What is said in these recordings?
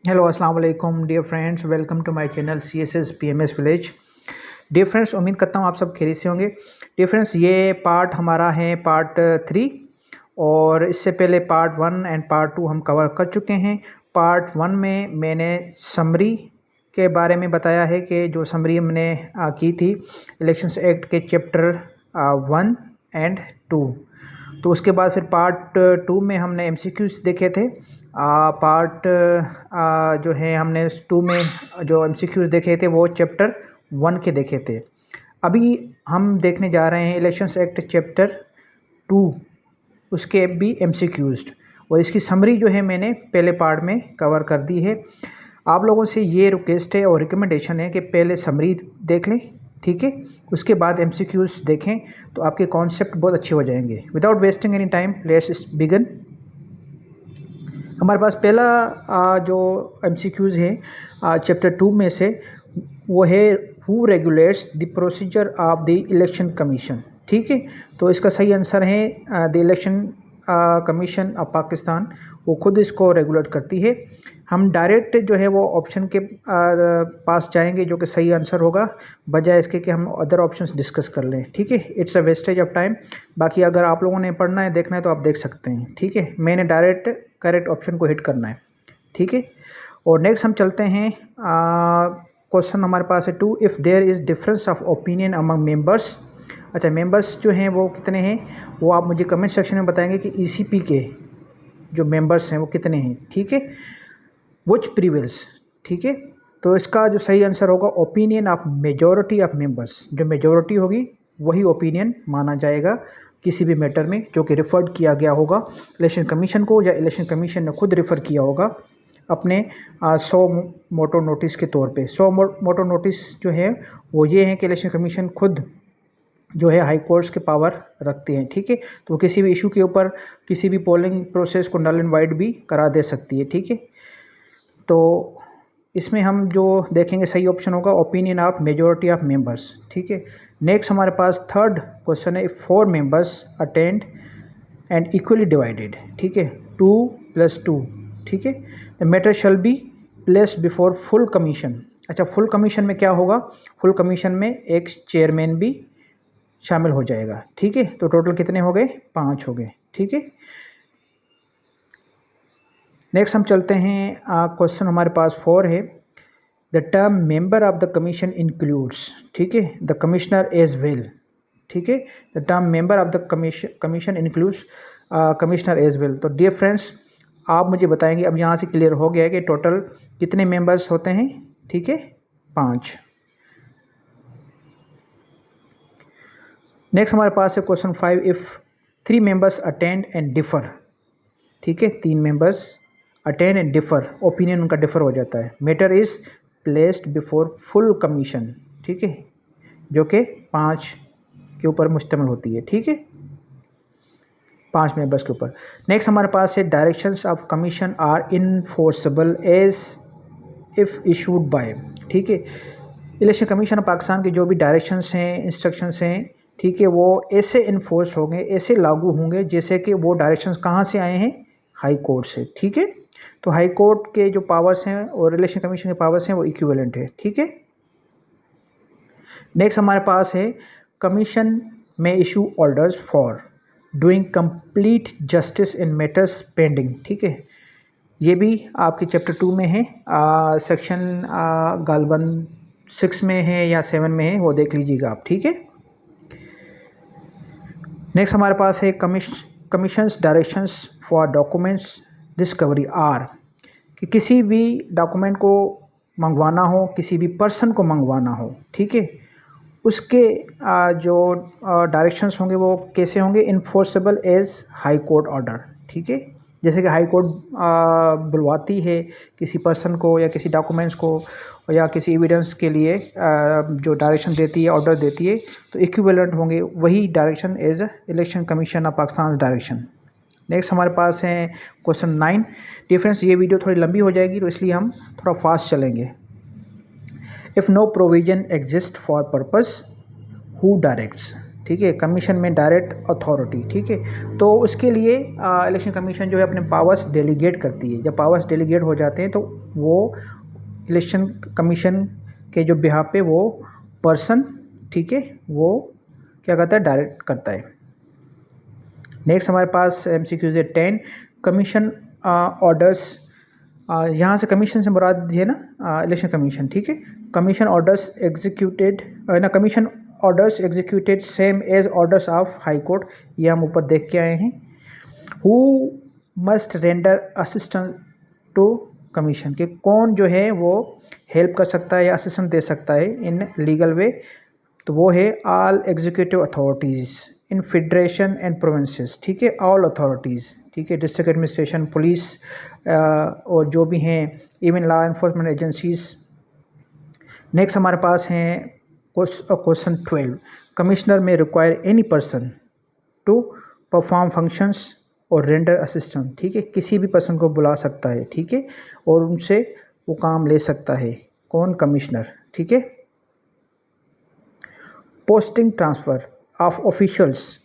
Hello अस्सलाम वालेकुम dear friends, welcome to my channel CSS PMS village. Dear friends, उम्मीद करता हूँ आप सब खैरियत से होंगे। डियर फ्रेंड्स, ये पार्ट हमारा है पार्ट 3 और इससे पहले पार्ट 1 एंड पार्ट 2 हम कवर कर चुके हैं। पार्ट 1 में मैंने समरी के बारे में बताया है कि जो समरी हमने की थी इलेक्शंस एक्ट के चैप्टर 1 एंड 2। तो उसके बाद फिर पार्ट 2 में हमने MCQs देखे थे। पार्ट जो है हमने 2 में जो MCQs देखे थे वो चैप्टर 1 के देखे थे। अभी हम देखने जा रहे हैं इलेक्शंस एक्ट चैप्टर 2, उसके भी MCQs और इसकी समरी जो है मैंने पहले पार्ट में कवर कर दी है। आप लोगों से ये रिक्वेस्ट है और रिकमेंडेशन है कि पहले समरी देख लें, ठीक है, उसके बाद MCQs देखें तो आपके कॉन्सेप्ट बहुत अच्छे हो जाएंगे। Without wasting any time let's begin. हमारे पास पहला जो MCQs है चैप्टर 2 में से वो है who regulates the procedure of the election commission, ठीक है। तो इसका सही आंसर है the election commission of Pakistan, वो खुद इसको रेगुलेट करती है। हम डायरेक्ट जो है वो ऑप्शन के पास जाएंगे जो कि सही आंसर होगा, बजाय इसके कि हम अदर ऑप्शंस डिस्कस कर लें, ठीक है। It's a wastage of time. बाकी अगर आप लोगों ने पढ़ना है, देखना है तो आप देख सकते हैं, ठीक है। मैंने डायरेक्ट करेक्ट ऑप्शन को हिट करना है, ठीक है। और नेक्स्ट हम चलते हैं, क्वेश्चन हमारे पास है 2, if there is difference of opinion among members. अच्छा, मेंबर्स जो हैं वो कितने हैं वो आप मुझे कमेंट सेक्शन में बताएंगे कि ECP के जो मेंबर्स हैं वो कितने हैं, ठीक है। विच प्रीवेल्स, ठीक है। तो इसका जो सही आंसर होगा opinion of majority of members. जो मेजॉरिटी होगी वही ओपिनियन माना जाएगा किसी भी मैटर में जो कि रिफर्ड किया गया होगा इलेक्शन कमीशन को, या इलेक्शन कमीशन ने खुद रिफ़र किया होगा अपने 100 मोटो नोटिस के तौर पे। 100 मोटो नोटिस जो है वो ये है कि इलेक्शन कमीशन खुद जो है हाई कोर्ट्स के पावर रखते हैं, ठीक है। तो किसी भी इशू के ऊपर किसी भी पोलिंग प्रोसेस को नल एंड वाइड भी करा दे सकती है, ठीक है। तो इसमें हम जो देखेंगे सही ऑप्शन होगा opinion of majority of members, ठीक है। नेक्स्ट हमारे पास थर्ड क्वेश्चन है, 4 members attend and equally divided, ठीक है, 2 + 2, ठीक है। The matter shall be placed before full commission. अच्छा, फुल कमीशन में क्या होगा? फुल कमीशन में एक चेयरमैन भी शामिल हो जाएगा, ठीक है। तो टोटल कितने हो गए? 5 हो गए, ठीक है। नेक्स्ट हम चलते हैं, क्वेश्चन हमारे पास 4 है, the term member of the commission includes, ठीक है, द कमिश्नर एज वेल, ठीक है। The term member of the commission includes commissioner as well. तो डियर फ्रेंड्स, आप मुझे बताएंगे, अब यहाँ से क्लियर हो गया है कि टोटल कितने मेंबर्स होते हैं, ठीक है, 5। नेक्स्ट हमारे पास है question 5, if 3 members attend and differ, ठीक है, 3 members attend and differ, opinion उनका डिफ़र हो जाता है, matter is placed before full commission, ठीक है, जो कि 5 के ऊपर मुश्तमिल होती है, ठीक है, 5 मेंबर्स के ऊपर। नेक्स्ट हमारे पास है, directions of commission are enforceable as if issued by, ठीक है। इलेक्शन कमीशन ऑफ पाकिस्तान के जो भी डायरेक्शंस हैं, इंस्ट्रक्शंस हैं, ठीक है, वो ऐसे इन्फोर्स होंगे, ऐसे लागू होंगे जैसे कि वो डायरेक्शंस कहाँ से आए हैं? हाई कोर्ट से, ठीक है। तो हाई कोर्ट के जो पावर्स हैं और इलेक्शन कमीशन के पावर्स हैं वो इक्विवेलेंट है, ठीक है। नेक्स्ट हमारे पास है, कमीशन में issue orders for doing complete justice in matters pending, ठीक है। ये भी आपके चैप्टर 2 में है, सेक्शन गालबन 6 में है या 7 में है, वो देख लीजिएगा आप, ठीक है। नेक्स्ट हमारे पास है, commissions directions for documents discovery are, कि किसी भी डॉक्यूमेंट को मंगवाना हो, किसी भी पर्सन को मंगवाना हो, ठीक है, उसके जो डायरेक्शंस होंगे वो कैसे होंगे? Enforceable as high court order, ठीक है। जैसे कि हाई कोर्ट बुलवाती है किसी पर्सन को या किसी डॉक्यूमेंट्स को या किसी एविडेंस के लिए जो डायरेक्शन देती है, ऑर्डर देती है, तो इक्विवेलेंट होंगे वही direction as election commission of Pakistan direction. Next हमारे पास है क्वेश्चन 9। डिफरेंस, ये वीडियो थोड़ी लंबी हो जाएगी तो इसलिए हम थोड़ा फास्ट चलेंगे। If no provision exist for purpose who directs, ठीक है, कमीशन में डायरेक्ट अथॉरिटी, ठीक है। तो उसके लिए इलेक्शन कमीशन जो है अपने पावर्स डेलीगेट करती है। जब पावर्स डेलीगेट हो जाते हैं तो वो इलेक्शन कमीशन के जो बिहाफ पे वो पर्सन, ठीक है, वो क्या करता है, डायरेक्ट करता है। नेक्स्ट हमारे पास MCQs है 10 कमीशन ऑर्डर्स। यहाँ से कमीशन से मुराद है ना इलेक्शन कमीशन, ठीक है। कमीशन ऑर्डर्स एग्जीक्यूटेड ना, commission orders executed same as orders of high court, ये हम ऊपर देख के आए हैं। Who must render assistance to commission, के कौन जो है वो हेल्प कर सकता है या असिस्टेंस दे सकता है इन लीगल वे, तो वो है all executive authorities in federation and provinces, ठीक है, ऑल अथॉरिटीज़, ठीक है, डिस्ट्रिक्ट एडमिनिस्ट्रेशन, पुलिस और जो भी हैं, even law enforcement agencies. Next हमारे पास हैं question 12, commissioner may require any person to perform functions और रेंडर असिस्टेंस, ठीक है, किसी भी पर्सन को बुला सकता है, ठीक है, और उनसे वो काम ले सकता है, कौन, कमिश्नर, ठीक है। पोस्टिंग ट्रांसफ़र ऑफ ऑफिशियल्स,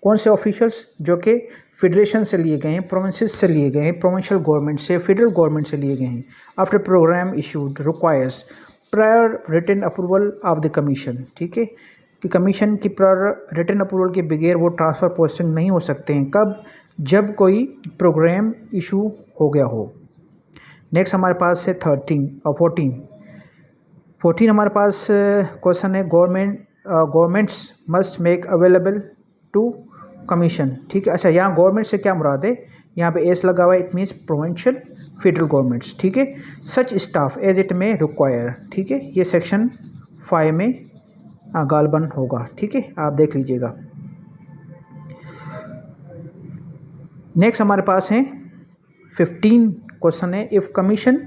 कौन से ऑफिशियल्स, जो कि फेडरेशन से लिए गए हैं, प्रोविंसेस से लिए गए हैं, प्रोविंशियल गवर्नमेंट से, फेडरल गवर्नमेंट से लिए गए हैं। After program issued requires prior written approval of the commission, ठीक है, कि कमीशन की प्रायर रिटन अप्रूवल के बगैर वो ट्रांसफ़र पोस्टिंग नहीं हो सकते हैं। कब, जब कोई प्रोग्राम इशू हो गया हो। नेक्स्ट हमारे पास है 14 हमारे पास क्वेश्चन है governments must make available to commission, ठीक है। अच्छा, यहाँ गवर्नमेंट से क्या मुराद है, यहाँ पे एस लगा हुआ है, it means provincial federal governments, ठीक है। सच स्टाफ एज इट में रिक्वायर, ठीक है, ये सेक्शन 5 में गालबन होगा, ठीक है, आप देख लीजिएगा। नेक्स्ट हमारे पास है 15 क्वेश्चन है, if commission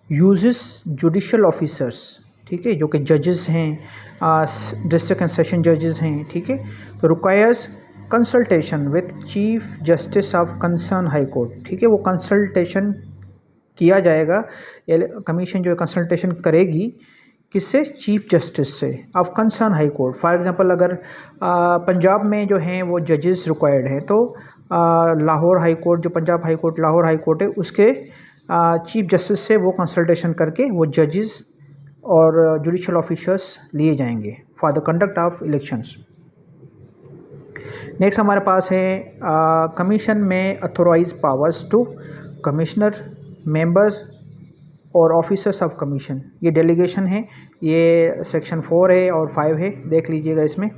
uses judicial officers, ठीक है, जो कि जजेस हैं, डिस्ट्रिक्ट एंड सेशन जजेस हैं, ठीक है, तो requires consultation with chief justice of concern high court, ठीक है, वो कंसल्टेशन किया जाएगा, कमीशन जो है कंसल्टेशन करेगी किससे, चीफ जस्टिस से of concern high court. For example अगर पंजाब में जो हैं वो जजेस रिक्वायर्ड हैं, तो लाहौर हाई कोर्ट, जो Punjab high court Lahore high court है, उसके चीफ जस्टिस से वो कंसल्टेशन करके वो जजेस और जुडिशल ऑफिसर्स लिए जाएंगे for the conduct of elections. Next हमारे पास है commission may authorize powers to commissioner, members और ऑफिसर्स ऑफ कमीशन, ये डेलीगेशन है, ये सेक्शन 4 है और 5 है, देख लीजिएगा इसमें।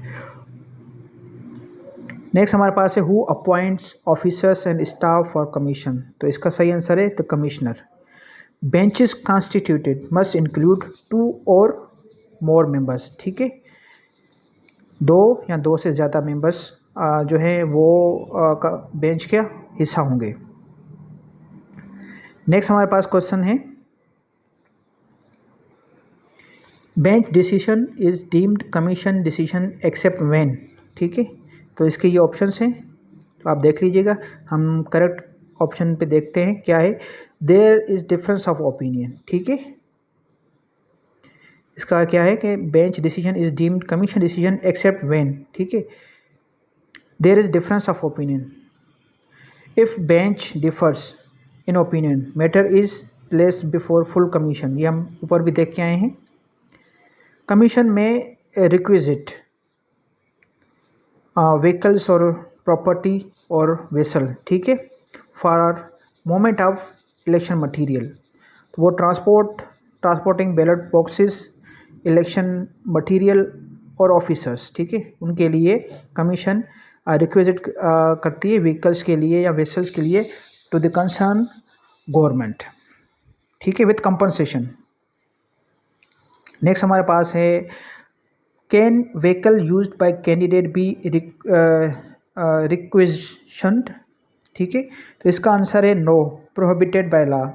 नेक्स्ट हमारे पास है who appoints officers and staff for commission, तो इसका सही आंसर है the commissioner. Benches constituted must include 2 और मोर मेंबर्स, ठीक है, 2 या 2 से ज़्यादा मेंबर्स जो है वो का बेंच का हिस्सा होंगे। नेक्स्ट हमारे पास क्वेश्चन है bench decision is deemed commission decision except when, ठीक है, तो इसके ये ऑप्शंस हैं, तो आप देख लीजिएगा। हम करेक्ट ऑप्शन पे देखते हैं क्या है, there is difference of opinion, ठीक है, इसका क्या है कि bench decision is deemed commission decision except when, ठीक है, there is difference of opinion, if bench differs in opinion matter is placed before full commission, ये हम ऊपर भी देख के आए हैं। कमीशन में रिक्विजिट व्हीकल्स और प्रॉपर्टी और वेसल, ठीक है, for moment of election material, तो वो transporting ballot boxes, election material और ऑफिसर्स, ठीक है, उनके लिए कमीशन रिक्विजिट करती है व्हीकल्स के लिए या वेसल्स के लिए टू द कंसर्न गवर्नमेंट, ठीक है, विथ कंपनसेशन। नेक्स्ट हमारे पास है can vehicle used by candidate be requisitioned, ठीक है, तो इसका आंसर है नो, प्रोहिबिटेड बाय लॉ।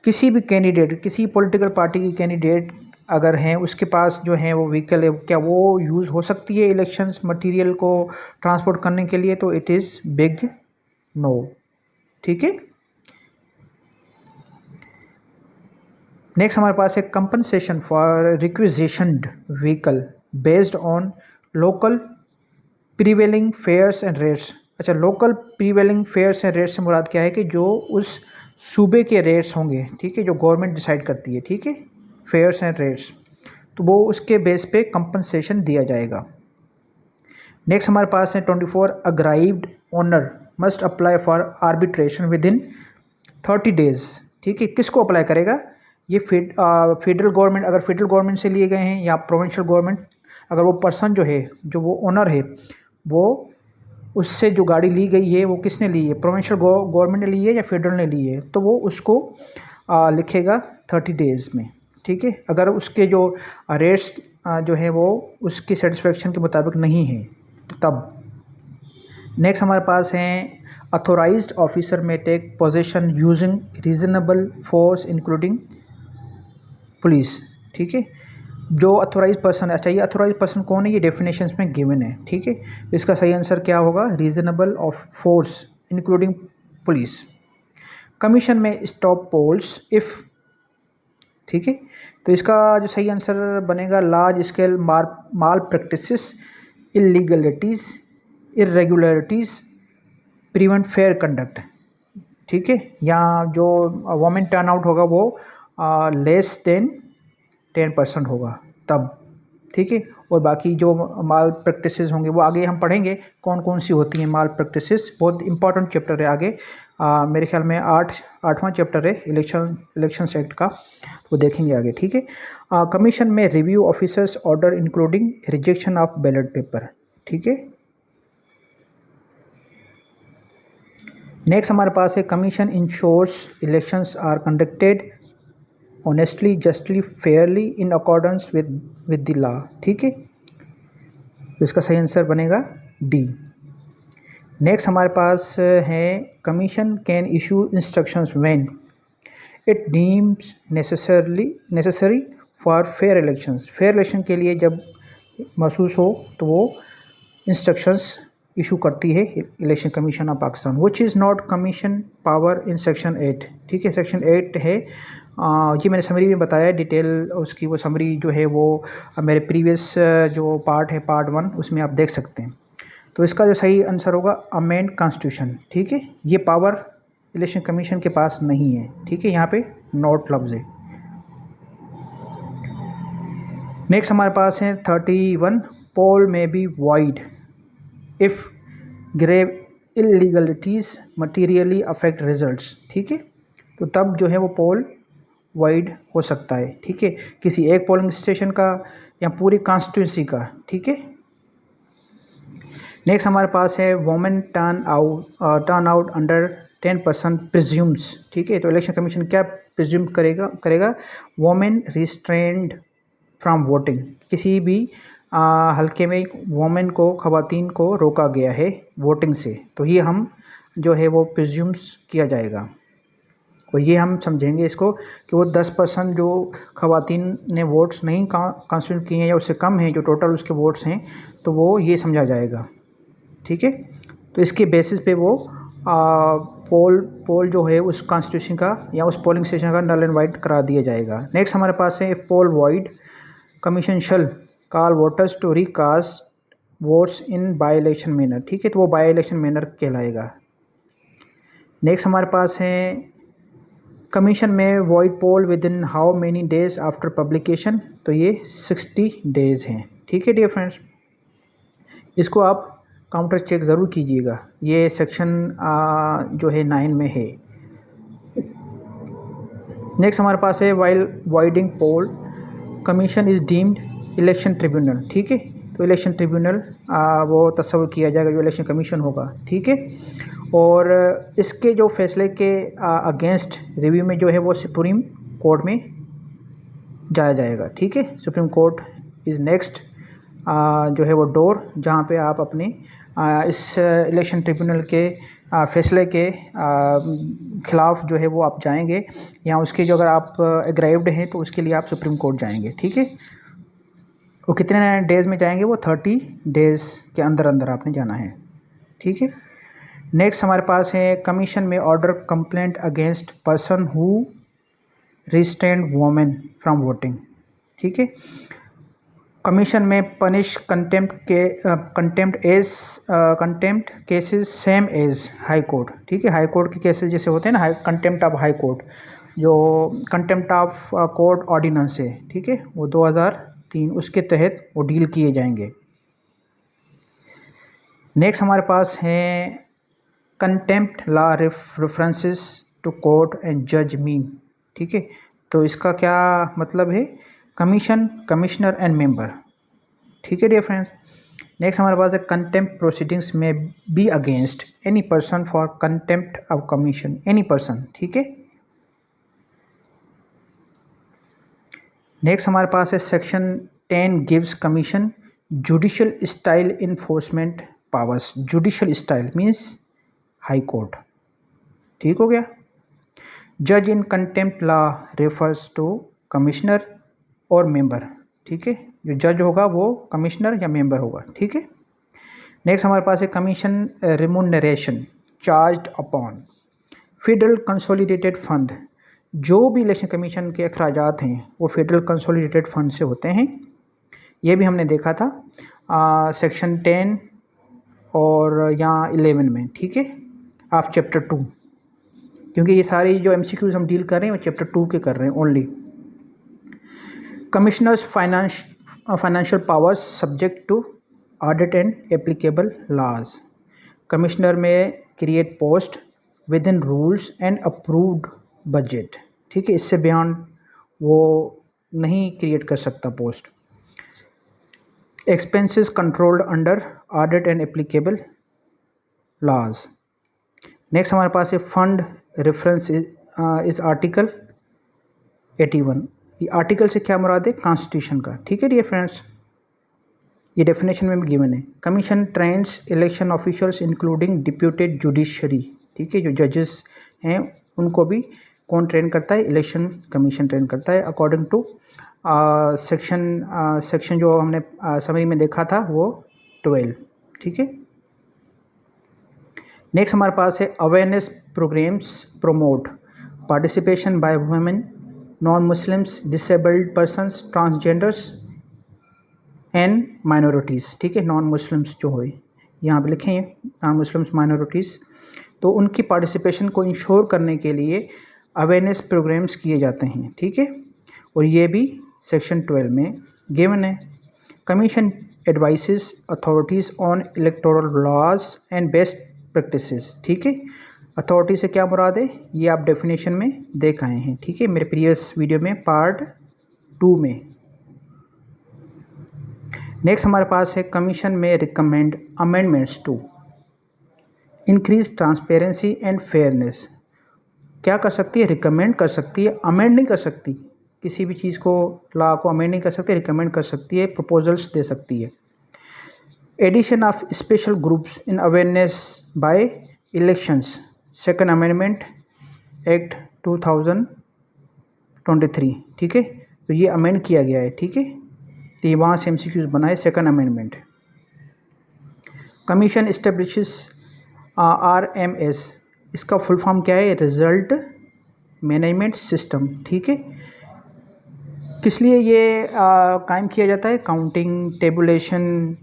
किसी भी कैंडिडेट, किसी पॉलिटिकल पार्टी की कैंडिडेट अगर हैं, उसके पास जो है वो व्हीकल है, क्या वो यूज़ हो सकती है इलेक्शंस मटेरियल को ट्रांसपोर्ट करने के लिए, तो इट इज़ बिग नो, ठीक है। नेक्स्ट हमारे पास है compensation for requisitioned vehicle based on local prevailing fares and rates. अच्छा, local prevailing fares and rates से मुराद क्या है कि जो उस सूबे के रेट्स होंगे, ठीक है, जो गवर्नमेंट डिसाइड करती है, ठीक है, फेयर्स एंड रेट्स, तो वो उसके बेस पे कंपनसेशन दिया जाएगा। नेक्स्ट हमारे पास है 24 aggrieved owner must apply for arbitration within 30 days. ठीक है, किसको अप्लाई करेगा? ये फेडरल गवर्नमेंट, अगर फेडरल गवर्नमेंट से लिए गए हैं या प्रोविंशियल गवर्नमेंट, अगर वो पर्सन जो है, जो वो ओनर है, वो उससे जो गाड़ी ली गई है वो किसने ली है, प्रोविंशियल गवर्नमेंट ने ली है या फेडरल ने ली है, तो वो उसको लिखेगा 30 डेज़ में। ठीक है, अगर उसके जो रेट्स जो है वो उसकी सेटिस्फेक्शन के मुताबिक नहीं है तो तब। नेक्स्ट हमारे पास हैं authorized officer may take position using reasonable force including police. ठीक है, जो अथोराइज पर्सन है, अच्छा ये अथोराइज पर्सन कौन है, ये डेफिनेशंस में गिवन है। ठीक है, इसका सही आंसर क्या होगा? Reasonable of force including police. Commission may stop polls if. ठीक है, तो इसका जो सही आंसर बनेगा large scale malpractices, illegalities, irregularities, prevent fair conduct. ठीक है, यहाँ जो वोमेन टर्न आउट होगा वो लेस देन 10% होगा तब। ठीक है, और बाकी जो माल प्रैक्टिसेस होंगे वो आगे हम पढ़ेंगे कौन कौन सी होती हैं माल प्रैक्टिसेस। बहुत इंपॉर्टेंट चैप्टर है आगे, मेरे ख्याल में 8वां चैप्टर है इलेक्शन एक्ट का, वो देखेंगे आगे। ठीक है, commission may review officers order including rejection of ballot paper. ठीक है, नेक्स्ट हमारे पास है commission ensures elections are conducted honestly, justly, fairly, in accordance with the law. ठीक है, तो इसका सही आंसर बनेगा डी। नेक्स्ट हमारे पास है commission can issue instructions when it deems necessary for fair elections. Fair election के लिए जब महसूस हो तो वो इंस्ट्रक्शंस इशू करती है election commission of Pakistan, which is not commission power in section 8। ठीक है, सेक्शन 8 है, ये मैंने समरी में बताया डिटेल उसकी, वो समरी जो है वो मेरे प्रीवियस जो पार्ट है पार्ट 1 उसमें आप देख सकते हैं। तो इसका जो सही आंसर होगा अमेंड कॉन्स्टिट्यूशन। ठीक है, ये पावर इलेक्शन कमीशन के पास नहीं है। ठीक है, यहाँ पे नॉट लफ्ज़ है। नेक्स्ट हमारे पास है 31 poll may be void if grave illegalities materially affect results. ठीक है, तो तब जो है वो पोल वाइड हो सकता है। ठीक है, किसी एक पोलिंग स्टेशन का या पूरी कॉन्स्टिट्यूंसी का। ठीक है, नेक्स्ट हमारे पास है women turn out under 10% presumes. ठीक है, तो इलेक्शन कमीशन क्या प्रिज्यूम करेगा? वोमेन रिस्ट्रेंड फ्रॉम वोटिंग, किसी भी हल्के में वोमेन को, खवातीन को रोका गया है वोटिंग से, तो ये हम जो है वो प्रिज्यूम्स किया जाएगा। और ये हम समझेंगे इसको कि वो 10% जो खवातीन ने वोट्स नहीं कॉन्स्टिट्यूट किए हैं या उससे कम हैं जो टोटल उसके वोट्स हैं, तो वो ये समझा जाएगा। ठीक है, तो इसके बेसिस पे वो पोल जो है उस कॉन्स्टिट्यूशन का या उस पोलिंग स्टेशन का नल एंड वाइड करा दिया जाएगा। नेक्स्ट हमारे पास है poll void commission shall call voters to recast votes in by election manner. ठीक है, तो वो बाई इलेक्शन मैनर कहलाएगा। नेक्स्ट हमारे पास है commission may void poll within how many days after publication, तो ये 60 डेज़ हैं। ठीक है डियर फ्रेंड्स, इसको आप काउंटर चेक ज़रूर कीजिएगा, ये सेक्शन जो है 9 में है। नेक्स्ट हमारे पास है while voiding poll commission is deemed election tribunal. ठीक है, तो इलेक्शन ट्रिब्यूनल वो तस्वर किया जाएगा जो इलेक्शन कमीशन होगा। ठीक है, और इसके जो फैसले के अगेंस्ट रिव्यू में जो है वो सुप्रीम कोर्ट में जाया जाएगा। ठीक है, सुप्रीम कोर्ट इज़ नेक्स्ट जो है वो डोर जहाँ पे आप अपने इस इलेक्शन ट्रिब्यूनल के फैसले के खिलाफ जो है वो आप जाएंगे, या उसके जो अगर आप एग्राइव्ड हैं तो उसके लिए आप सुप्रीम कोर्ट जाएंगे। ठीक है, वो कितने डेज़ में जाएंगे? वो 30 डेज़ के अंदर अंदर आपने जाना है। ठीक है, नेक्स्ट हमारे पास है commission may order complaint against person who restrained women from voting. ठीक है, commission may punish contempt cases same as high court, ठीक है। हाई कोर्ट के केसेस जैसे होते हैं ना, कंटेम्प्ट ऑफ हाई कोर्ट, जो कंटेम्प्ट ऑफ कोर्ट ऑर्डिनेंस है, ठीक है, वो 2003 उसके तहत वो डील किए जाएंगे। नेक्स्ट हमारे पास है contempt law references to court and जज मीन, ठीक है। तो इसका क्या मतलब है, कमीशन, कमिश्नर एंड मेंबर, ठीक है डियर फ्रेंड्स। नेक्स्ट हमारे पास है contempt proceedings may be against any person for contempt of commission, any person, ठीक है। नेक्स्ट हमारे पास है section 10 gives commission judicial style enforcement powers. Judicial style means high court, ठीक हो गया। जज in contempt law refers to commissioner और मेंबर, ठीक है। जो जज होगा वो कमिश्नर या मेंबर होगा, ठीक है। नेक्स्ट हमारे पास है commission remuneration charged upon federal consolidated fund. जो भी इलेक्शन कमीशन के अखराजात हैं वो फेडरल कंसोलिडेटेड फंड से होते हैं। ये भी हमने देखा था सेक्शन 10 और यहाँ 11 में, ठीक है, ऑफ चैप्टर 2, क्योंकि ये सारी जो MCQs हम डील कर रहे हैं वो चैप्टर 2 के कर रहे हैं only. Commissioners financial powers subject to audit and applicable laws. Commissioner may create post within rules and approved budget, ठीक है, इससे बियॉन्ड वो नहीं क्रिएट कर सकता post. Expenses controlled under audit and applicable laws. Next हमारे पास है फंड रेफरेंस इस आर्टिकल 81। ये आर्टिकल से क्या मुराद है, कॉन्स्टिट्यूशन का, ठीक है डियर फ्रेंड्स। ये डेफिनेशन में भी गिवन है। Commission trains election officials including deputed judiciary, ठीक है, जो जजेस हैं उनको भी कौन ट्रेन करता है, इलेक्शन कमीशन ट्रेन करता है अकॉर्डिंग टू सेक्शन जो हमने समरी में देखा था वो 12, ठीक है। नेक्स्ट हमारे पास है awareness programs promote participation by women, non Muslims, disabled persons, transgenders and minorities, ठीक है। नॉन मुस्लिम्स जो हो यहाँ पे लिखे हैं, नॉन मुस्लिम्स माइनॉरिटीज़, तो उनकी पार्टिसिपेशन को इंश्योर करने के लिए अवेयरनेस प्रोग्राम्स किए जाते हैं, ठीक है। और ये भी सेक्शन 12 में गिवन है। Commission advises authorities on electoral laws and best practices, ठीक है। अथॉरिटी से क्या मुराद है ये आप डेफिनेशन में देख आए हैं, ठीक है, मेरे प्रीवियस वीडियो में पार्ट 2 में। नेक्स्ट हमारे पास है commission may recommend amendments to increase transparency and fairness. क्या कर सकती है, रिकमेंड कर सकती है, अमेंड नहीं कर सकती। किसी भी चीज़ को, लॉ को अमेंड नहीं कर सकती, रिकमेंड कर सकती है, प्रपोजल्स दे सकती है। Addition of special groups in awareness by elections, second amendment act 2023, ठीक है। तो ये अमेंड किया गया है, ठीक है। तो ये वहाँ से MCQs बनाए, second amendment. Commission establishes RMS, इसका फुल फॉर्म क्या है, रिजल्ट मैनेजमेंट सिस्टम, ठीक है। किस लिए ये कायम किया जाता है, counting, tabulation,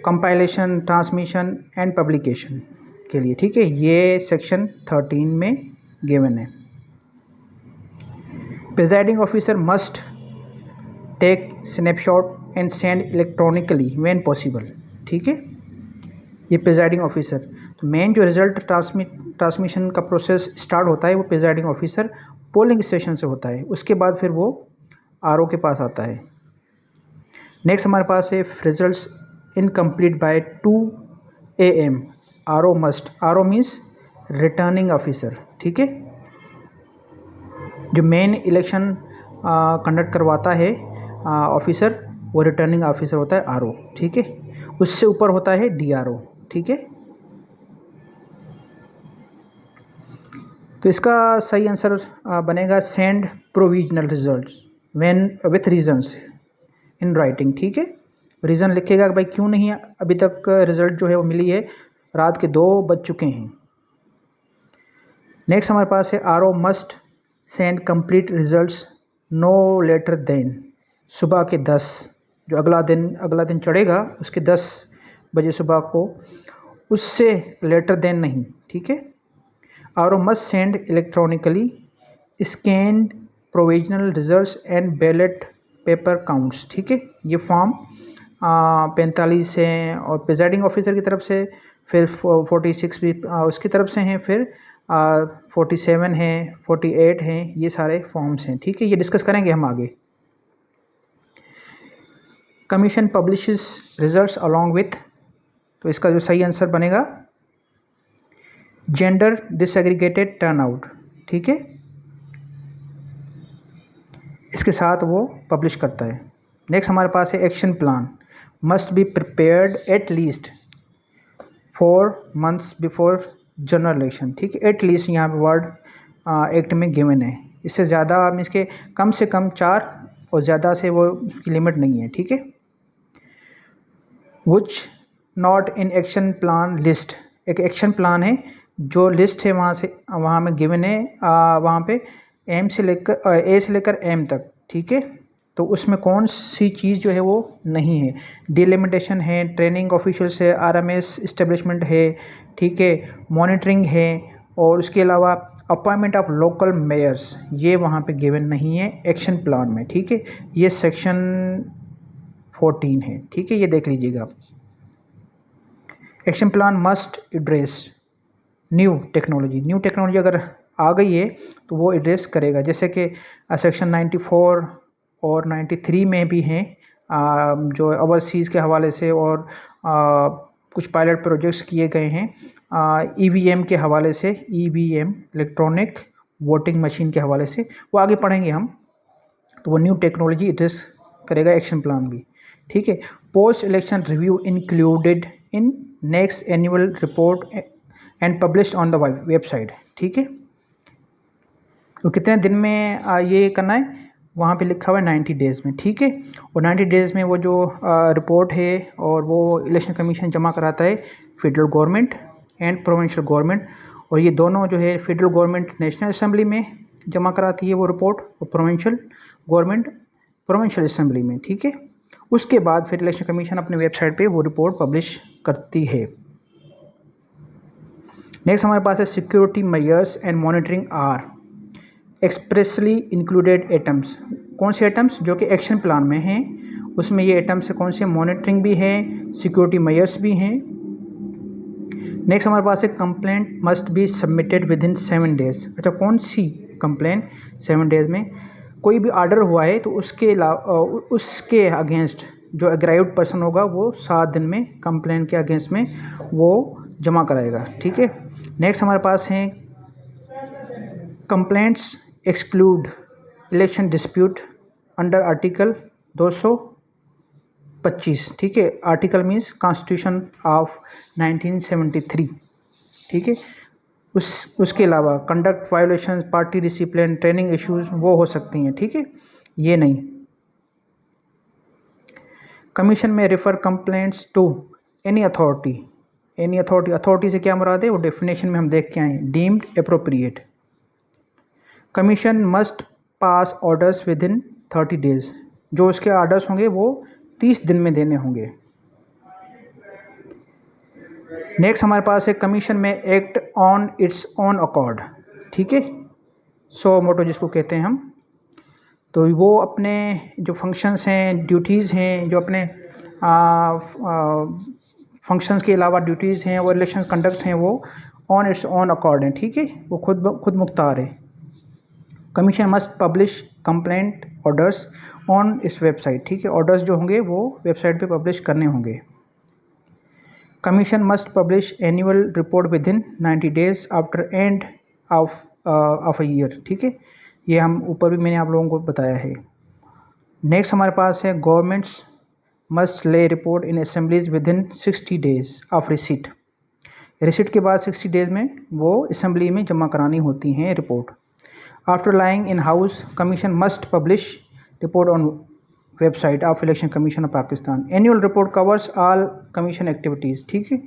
compilation, transmission and publication के लिए, ठीक है। ये सेक्शन 13 में गिवन है। Presiding officer must take snapshot and send electronically when possible, ठीक है। ये प्रिजाइडिंग ऑफिसर, तो मेन जो रिजल्ट ट्रांसमिशन का प्रोसेस स्टार्ट होता है वो प्रिजाइडिंग ऑफिसर पोलिंग स्टेशन से होता है, उसके बाद फिर वो RO के पास आता है। नेक्स्ट हमारे पास है results incomplete by 2 AM RO must, RO means returning officer, ठीक है। जो मेन इलेक्शन कंडक्ट करवाता है ऑफिसर, वो रिटर्निंग ऑफिसर होता है RO, ठीक है। उससे ऊपर होता है DRO, ठीक है। तो इसका सही आंसर बनेगा send provisional results when with reasons in writing, ठीक है। रीज़न लिखेगा कि भाई क्यों नहीं अभी तक रिज़ल्ट जो है वो मिली है, रात के 2 बज चुके हैं। नेक्स्ट हमारे पास है RO must send complete results no later than, सुबह के 10, जो अगला दिन चढ़ेगा उसके 10 बजे सुबह को, उससे लेटर देन नहीं, ठीक है। और must send electronically scanned provisional results and ballot paper counts, ठीक है। ये फॉर्म 45 है और प्रिजाइडिंग ऑफिसर की तरफ से, फिर 46 भी उसकी तरफ से हैं, फिर 47 है, 48 हैं, ये सारे फॉर्म्स हैं, ठीक है। ये डिस्कस करेंगे हम आगे। Commission publishes results along with, तो इसका जो सही आंसर बनेगा जेंडर डिसएग्रीगेटेड टर्नआउट, ठीक है। इसके साथ वो पब्लिश करता है। नेक्स्ट हमारे पास है action plan must be prepared at least 4 months before general election, ठीक है। एट लीस्ट यहाँ पे वर्ड एक्ट में गिवन है, इससे ज़्यादा मीन्स के कम से कम 4 और ज़्यादा से वो उसकी लिमिट नहीं है, ठीक है। Which not in action plan list, एक एक्शन प्लान है जो लिस्ट है वहाँ में गिवन है, वहाँ पे ए से लेकर एम तक, ठीक है। तो उसमें कौन सी चीज़ जो है वो नहीं है, डिलिमिटेशन है, ट्रेनिंग ऑफिशियल्स है, आरएमएस इस्टेब्लिशमेंट है, ठीक है, मॉनिटरिंग है, और उसके अलावा अपॉइंटमेंट ऑफ लोकल मेयर्स, ये वहाँ पे गिवन नहीं है एक्शन प्लान में, ठीक है। ये सेक्शन 14 है, ठीक है, ये देख लीजिएगा। Action plan must address new technology अगर आ गई है तो वो एड्रेस करेगा, जैसे कि सेक्शन 94 और 93 में भी हैं जो ओवरसीज़ के हवाले से, और कुछ पायलट प्रोजेक्ट्स किए गए हैं ईवीएम के हवाले से, ईवीएम इलेक्ट्रॉनिक वोटिंग मशीन के हवाले से, वो आगे पढ़ेंगे हम। तो वो न्यू टेक्नोलॉजी एड्रेस करेगा एक्शन प्लान भी, ठीक है। Post election review included in next annual report and published on the website, ठीक है। तो कितने दिन में ये करना है, वहाँ पे लिखा हुआ है 90 डेज़ में, ठीक है। और 90 डेज़ में वो जो रिपोर्ट है और वो इलेक्शन कमीशन जमा कराता है federal government and provincial government, और ये दोनों जो है फेडरल गवर्नमेंट नेशनल असेंबली में जमा कराती है वो रिपोर्ट, और प्रोविंशियल गवर्नमेंट प्रोविंशियल असेंबली में, ठीक है। उसके बाद फिर इलेक्शन कमीशन अपने वेबसाइट पे वो रिपोर्ट पब्लिश करती है। नेक्स्ट हमारे पास है security measures and monitoring are expressly included items, कौन से एटम्स जो कि एक्शन प्लान में हैं, उसमें ये एटम्स से कौन से मॉनिटरिंग भी है, सिक्योरिटी मेजर्स भी हैं। नेक्स्ट हमारे पास है complaint must be submitted with in 7 days, अच्छा कौन सी कंप्लेंट 7 days में, कोई भी ऑर्डर हुआ है तो उसके अगेंस्ट जो एग्राइव्ड पर्सन होगा वो 7 दिन में कंप्लेंट के अगेंस्ट में वो जमा कराएगा, ठीक है। नेक्स्ट हमारे पास हैं complaints exclude election dispute under article 225, ठीक है। आर्टिकल मीन्स कॉन्स्टिट्यूशन ऑफ 1973, ठीक है। उसके अलावा conduct violation, party discipline, training issues वो हो सकती हैं, ठीक है, ये नहीं। Commission may refer complaints to any authority से क्या मुराद है वो डेफिनेशन में हम देख के आए, deemed appropriate. Commission must pass orders with in 30 days, जो उसके ऑर्डर्स होंगे वो 30 दिन में देने होंगे। नेक्स्ट हमारे पास है कमीशन में act on it's on accord, ठीक है, सो मोटो जिसको कहते हैं हम। तो वो अपने जो फंक्शंस हैं, ड्यूटीज़ हैं, जो अपने फंक्शंस के अलावा ड्यूटीज़ हैं और इलेक्शन कंडक्ट हैं वो ऑन इट्स ऑन अकॉर्ड हैं, ठीक है, वो खुद मुख्तार है। Commission must publish complaint orders on इस वेबसाइट, ठीक है, ऑर्डर्स जो होंगे वो वेबसाइट पे पब्लिश करने होंगे। Commission must publish annual report with in 90 days after end of a year, ठीक है, ये हम ऊपर भी मैंने आप लोगों को बताया है। नेक्स्ट हमारे पास है गवर्नमेंट्स मस्ट ले report in assemblies with in 60 days of receipt के बाद 60 days में वो असेंबली में जमा करानी होती हैं report. After lying in house commission must publish report on website of election commission of Pakistan. Annual report covers all commission activities, ठीक है,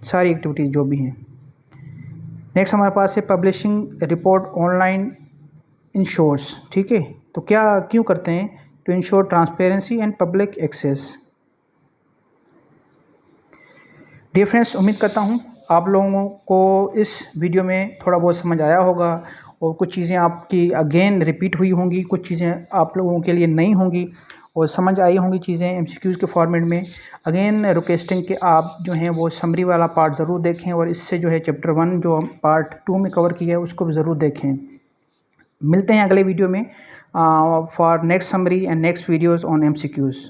सारी एक्टिविटीज़ जो भी हैं। नेक्स्ट हमारे पास है पब्लिशिंग रिपोर्ट ऑनलाइन इंश्योर्स, ठीक है। तो क्या क्यों करते हैं to ensure transparency and public access. Dear friends, उम्मीद करता हूँ आप लोगों को इस वीडियो में थोड़ा बहुत समझ आया होगा और कुछ चीज़ें आपकी अगेन रिपीट हुई होंगी, कुछ चीज़ें आप लोगों के लिए नई होंगी और समझ आई होंगी चीज़ें एमसीक्यूज़ के फॉर्मेट में। अगेन रिक्वेस्टिंग कि आप जो हैं वो समरी वाला पार्ट ज़रूर देखें और इससे जो है चैप्टर 1 जो पार्ट 2 में कवर किया है उसको भी ज़रूर देखें। मिलते हैं अगले वीडियो में for next summary and next videos on MCQs.